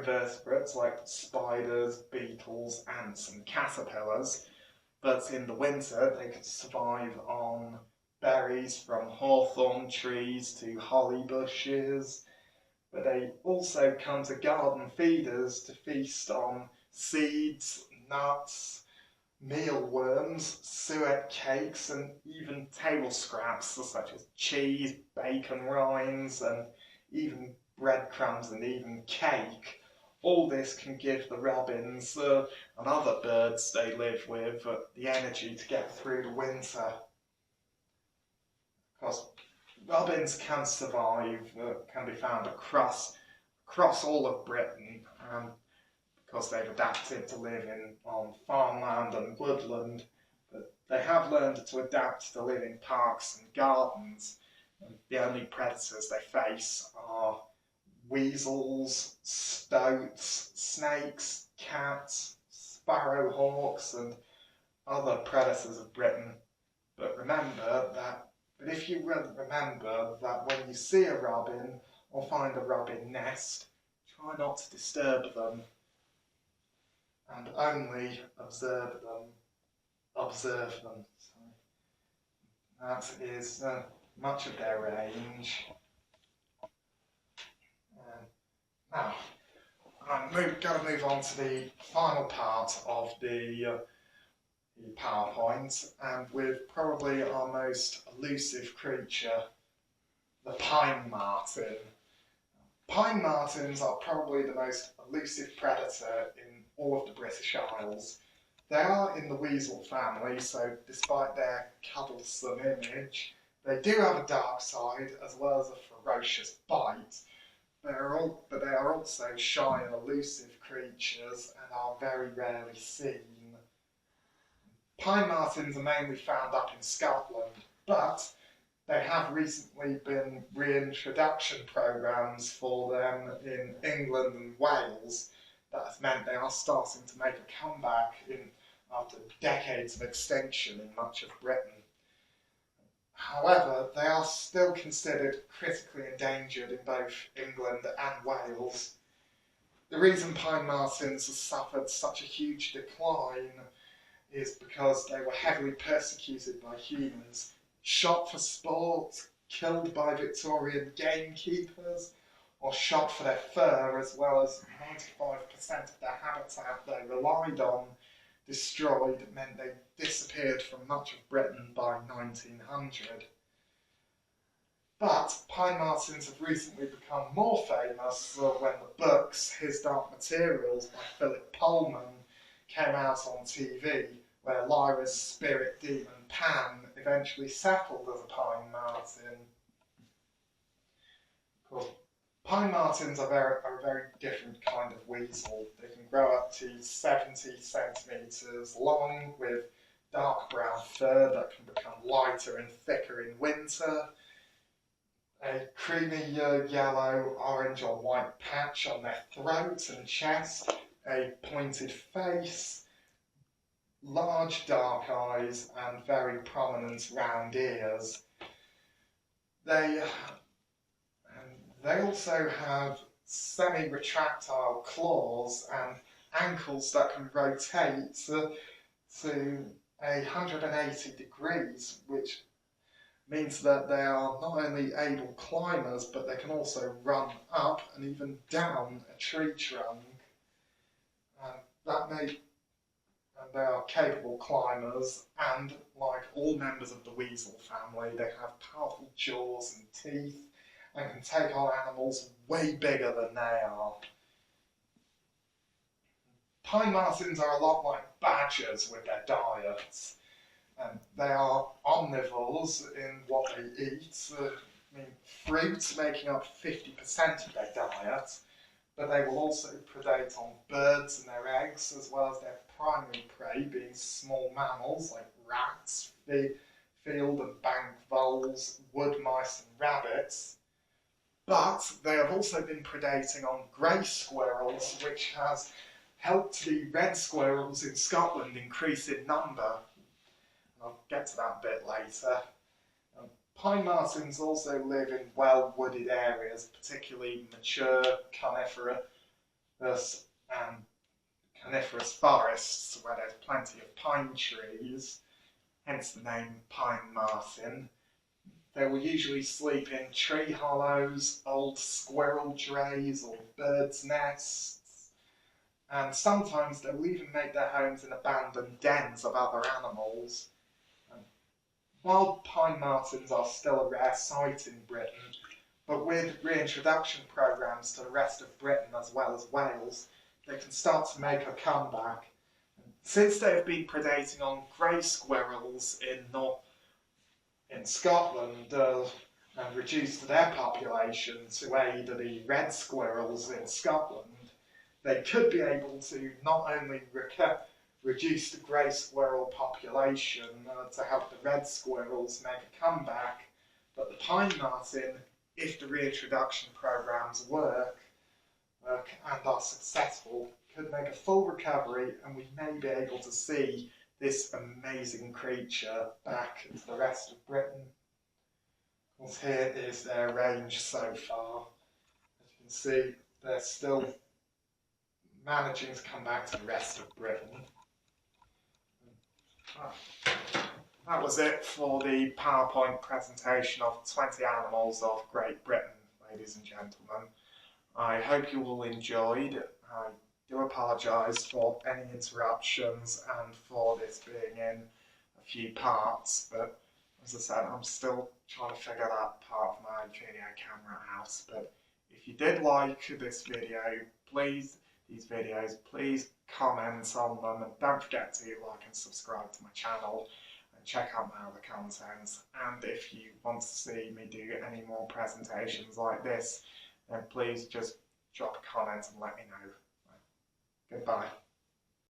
invertebrates like spiders, beetles, ants and caterpillars, but in the winter they can survive on berries from hawthorn trees to holly bushes, but they also come to garden feeders to feast on seeds, nuts, mealworms, suet cakes, and even table scraps such as cheese, bacon rinds, and even breadcrumbs and even cake. All this can give the robins and other birds they live with the energy to get through the winter. Because robins can survive, can be found across all of Britain, because they've adapted to live on farmland and woodland, but they have learned to adapt to live in parks and gardens. And the only predators they face are weasels, stoats, snakes, cats, sparrowhawks, and other predators of Britain. But if you remember that when you see a robin or find a robin nest, try not to disturb them and only observe them. So that is much of their range. Now, I'm going to move on to the final part of the PowerPoint, and with probably our most elusive creature, the Pine Marten. Pine Martens are probably the most elusive predator in all of the British Isles. They are in the weasel family, so despite their cuddlesome image, they do have a dark side as well as a ferocious bite. But they are also shy and elusive creatures and are very rarely seen. Pine Martens are mainly found up in Scotland, but there have recently been reintroduction programs for them in England and Wales. That has meant they are starting to make a comeback after decades of extinction in much of Britain. However, they are still considered critically endangered in both England and Wales. The reason Pine Martens have suffered such a huge decline is because they were heavily persecuted by humans, shot for sport, killed by Victorian gamekeepers, or shot for their fur, as well as 95% of their habitat they relied on destroyed. It meant they disappeared from much of Britain by 1900. But Pine Martens have recently become more famous when the books His Dark Materials by Philip Pullman came out on TV, where Lyra's spirit demon Pan eventually settled as a Pine Marten. Of course, Pine Martens are a very different kind of weasel. They can grow up to 70 centimetres long with dark brown fur that can become lighter and thicker in winter, a creamy yellow, orange or white patch on their throat and chest, a pointed face, large dark eyes and very prominent round ears. They also have semi-retractile claws and ankles that can rotate to 180 degrees, which means that they are not only able climbers, but they can also run up and even down a tree trunk. And they are capable climbers, and like all members of the weasel family, they have powerful jaws and teeth and can take on animals way bigger than they are. Pine Martens are a lot like badgers with their diets. They are omnivores in what they eat. Fruit making up 50% of their diet, but they will also predate on birds and their eggs, as well as their primary prey being small mammals like rats, field and bank voles, wood mice and rabbits. But they have also been predating on grey squirrels, which has helped the red squirrels in Scotland increase in number. I'll get to that a bit later. Pine Martens also live in well-wooded areas, particularly mature There's coniferous forests where there's plenty of pine trees, hence the name Pine Marten. They will usually sleep in tree hollows, old squirrel drays or birds' nests, and sometimes they will even make their homes in abandoned dens of other animals. Wild pine martens are still a rare sight in Britain, but with reintroduction programmes to the rest of Britain as well as Wales, they can start to make a comeback. Since they have been predating on grey squirrels in Scotland and reduced their population to aid the red squirrels in Scotland, they could be able to not only reduce the grey squirrel population to help the red squirrels make a comeback, but the pine marten, if the reintroduction programmes work and are successful, could make a full recovery, and we may be able to see this amazing creature back to the rest of Britain. Because here is their range so far. As you can see, they're still managing to come back to the rest of Britain. That was it for the PowerPoint presentation of 20 animals of Great Britain, ladies and gentlemen. I hope you all enjoyed. I do apologise for any interruptions and for this being in a few parts, but as I said, I'm still trying to figure that part of my video camera out. But if you did like this video, please comment on them, and don't forget to like and subscribe to my channel and check out my other content. And if you want to see me do any more presentations like this, then please just drop a comment and let me know. Goodbye.